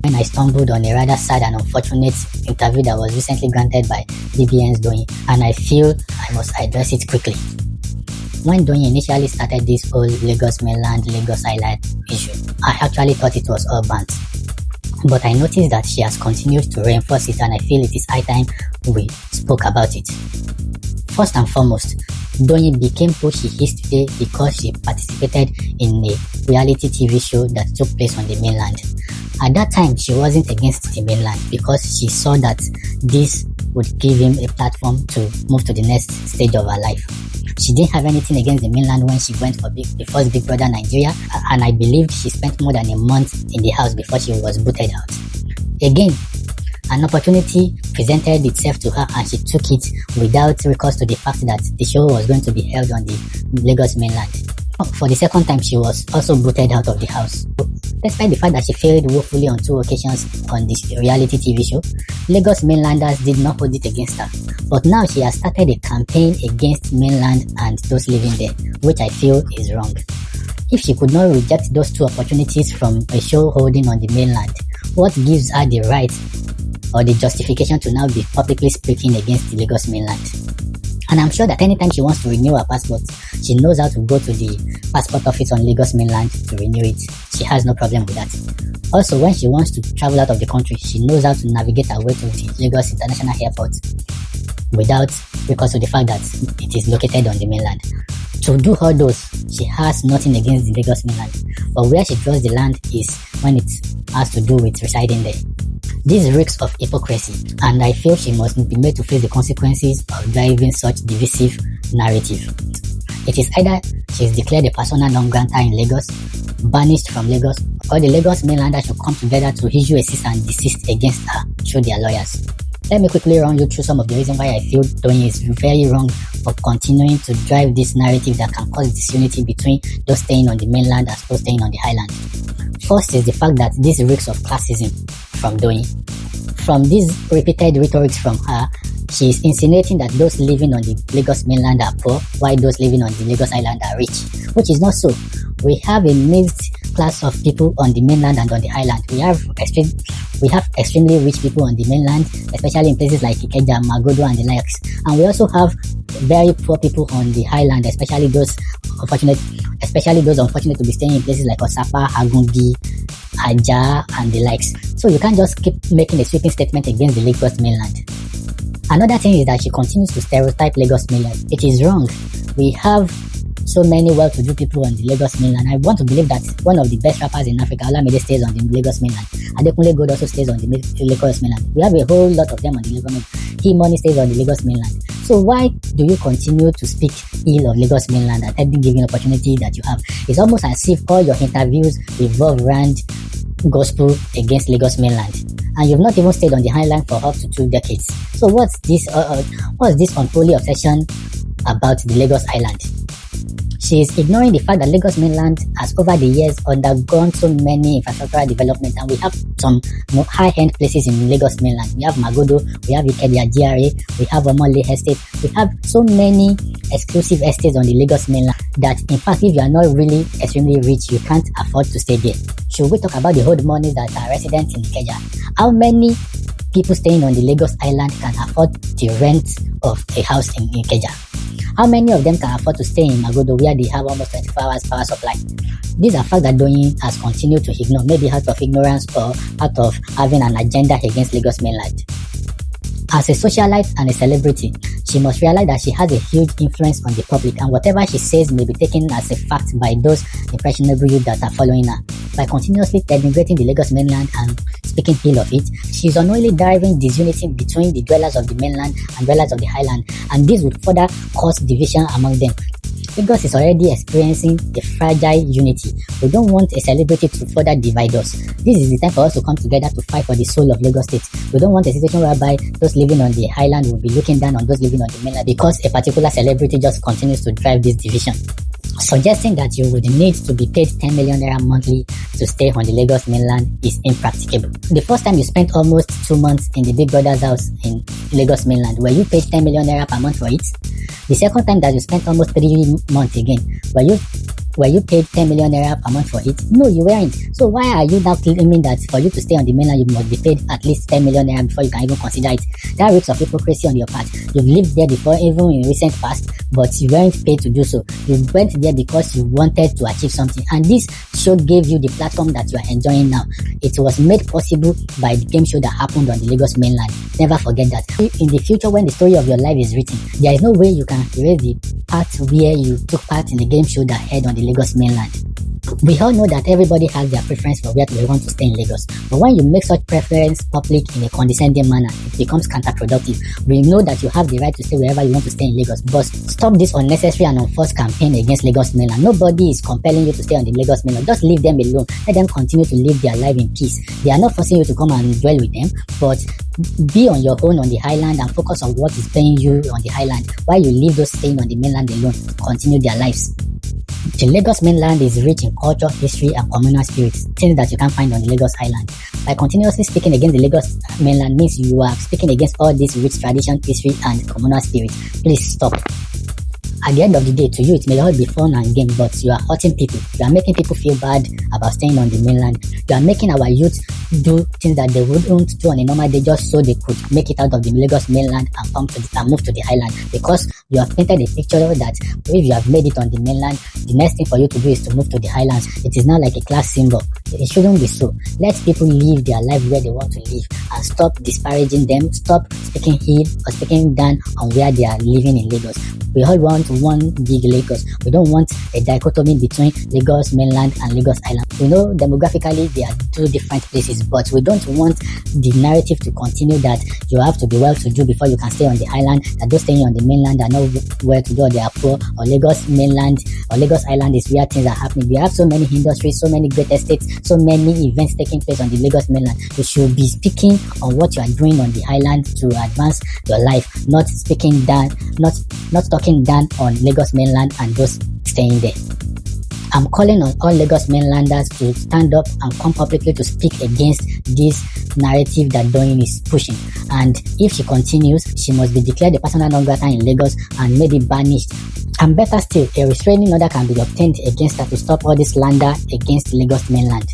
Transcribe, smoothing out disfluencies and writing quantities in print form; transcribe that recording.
when I stumbled on a rather sad and unfortunate interview that was recently granted by BBN'S Doyin, and I feel I must address it quickly. When Doyin initially started this whole Lagos mainland, Lagos island issue, I actually thought it was all bant. But I noticed that she has continued to reinforce it, and I feel it is high time we spoke about it. First and foremost, Doyin became who she is today because she participated in a reality TV show that took place on the mainland. At that time, she wasn't against the mainland because she saw that this would give him a platform to move to the next stage of her life. She didn't have anything against the mainland when she went for the first Big Brother Nigeria, and I believed she spent more than a month in the house before she was booted out. Again, an opportunity presented itself to her and she took it without recourse to the fact that the show was going to be held on the Lagos mainland. For the second time, she was also booted out of the house. Despite the fact that she failed woefully on 2 occasions on this reality TV show, Lagos mainlanders did not hold it against her. But now she has started a campaign against mainland and those living there, which I feel is wrong. If she could not reject those 2 opportunities from a show holding on the mainland, what gives her the right or the justification to now be publicly speaking against the Lagos mainland? And I'm sure that anytime she wants to renew her passport, she knows how to go to the passport office on Lagos mainland to renew it. She has no problem with that. Also, when she wants to travel out of the country, she knows how to navigate her way to the Lagos International Airport without recourse to the fact that it is located on the mainland. To do all those, she has nothing against the Lagos mainland. But where she draws the land is when it has to do with residing there. This reeks of hypocrisy, and I feel she must be made to face the consequences of driving such divisive narrative. It is either she is declared a persona non grata in Lagos, banished from Lagos, or the Lagos mainlanders should come together to issue a cease and desist against her through their lawyers. Let me quickly run you through some of the reasons why I feel Doyin is very wrong for continuing to drive this narrative that can cause disunity between those staying on the mainland as those staying on the highland. First is the fact that this reeks of classism from Doyin. From these repeated rhetorics from her, she is insinuating that those living on the Lagos mainland are poor, while those living on the Lagos island are rich, which is not so. We have a mixed class of people on the mainland and on the island. We have extremely rich people on the mainland, especially in places like Ikeja, Magodo and the likes. And we also have very poor people on the highland, especially those unfortunate to be staying in places like Osapa, Agungi, Aja and the likes. So you can't just keep making a sweeping statement against the Lagos mainland. Another thing is that she continues to stereotype Lagos mainland. It is wrong. We have so many well-to-do people on the Lagos mainland. I want to believe that one of the best rappers in Africa, Olamide, stays on the Lagos mainland. Adekunle Gold also stays on the Lagos mainland. We have a whole lot of them on the Lagos mainland. Money stays on the Lagos mainland. So why do you continue to speak ill of Lagos mainland at every given opportunity that you have? It's almost as if all your interviews revolve around gospel against Lagos mainland, and you've not even stayed on the highland for up to 2 decades. So what's this unholy obsession about the Lagos island? She is ignoring the fact that Lagos mainland has over the years undergone so many infrastructural development, and we have some high-end places in Lagos mainland. We have Magodo, we have Ikeja GRA, we have Omole Estate, we have so many exclusive estates on the Lagos mainland that, in fact, if you are not really extremely rich, you can't afford to stay there. Should we talk about the old money that are residents in Ikeja? How many people staying on the Lagos island can afford the rent of a house in Ikeja? How many of them can afford to stay in Magodo where they have almost 24 hours power supply? These are facts that Doyin has continued to ignore, maybe out of ignorance or out of having an agenda against Lagos mainland. As a socialite and a celebrity, she must realize that she has a huge influence on the public, and whatever she says may be taken as a fact by those impressionable youth that are following her. By continuously denigrating the Lagos mainland and speaking ill of it, she is unknowingly driving disunity between the dwellers of the mainland and dwellers of the highland, and this would further cause division among them. Lagos is already experiencing a fragile unity. We don't want a celebrity to further divide us. This is the time for us to come together to fight for the soul of Lagos State. We don't want a situation whereby those living on the highland will be looking down on those living on the mainland because a particular celebrity just continues to drive this division. Suggesting that you would need to be paid 10 million naira monthly to stay on the Lagos mainland is impracticable. The first time you spent almost 2 months in the Big Brother's house in Lagos mainland, were you paid 10 million naira per month for it? The second time that you spent almost 3 months again, were you Were you paid 10 million naira per month for it? No, you weren't. So why are you now claiming that for you to stay on the mainland, you must be paid at least 10 million naira before you can even consider it? That reeks of hypocrisy on your part. You've lived there before, even in recent past, but you weren't paid to do so. You went there because you wanted to achieve something, and this show gave you the platform that you are enjoying now. It was made possible by the game show that happened on the Lagos mainland. Never forget that. In the future, when the story of your life is written, there is no way you can erase the part where you took part in the game show that aired on the Lagos mainland. We all know that everybody has their preference for where they want to stay in Lagos, but when you make such preference public in a condescending manner, it becomes counterproductive. We know that you have the right to stay wherever you want to stay in Lagos, but stop this unnecessary and unforced campaign against Lagos mainland. Nobody is compelling you to stay on the Lagos mainland. Just leave them alone. Let them continue to live their life in peace. They are not forcing you to come and dwell with them, but be on your own on the highland and focus on what is paying you on the highland, while you leave those staying on the mainland alone continue their lives. The Lagos mainland is rich in culture, history, and communal spirits, things that you can't find on the Lagos island. By continuously speaking against the Lagos mainland means you are speaking against all these rich tradition, history, and communal spirits. Please stop. At the end of the day, to you, it may all be fun and game, but you are hurting people. You are making people feel bad about staying on the mainland. You are making our youth do things that they wouldn't do on a normal day just so they could make it out of the Lagos mainland and move to the highland, because you have painted a picture that if you have made it on the mainland, the next thing for you to do is to move to the highlands. It is now like a class symbol. It shouldn't be so. Let people live their life where they want to live and stop disparaging them. Stop speaking ill or speaking down on where they are living in Lagos. We all want one big Lagos. We don't want a dichotomy between Lagos mainland and Lagos island. We know demographically they are two different places, but we don't want the narrative to continue that you have to be well-to-do before you can stay on the island, that those staying on the mainland are not well-to-do or they are poor, or Lagos mainland or Lagos island is where things are happening. We have so many industries, so many great estates, so many events taking place on the Lagos mainland. You should be speaking on what you are doing on the island to advance your life, not speaking down, not talking down on Lagos mainland and those staying there. I'm calling on all Lagos mainlanders to stand up and come publicly to speak against this narrative that Doyin is pushing. And if she continues, she must be declared a persona non grata in Lagos and maybe banished. And better still, a restraining order can be obtained against her to stop all this slander against Lagos mainland.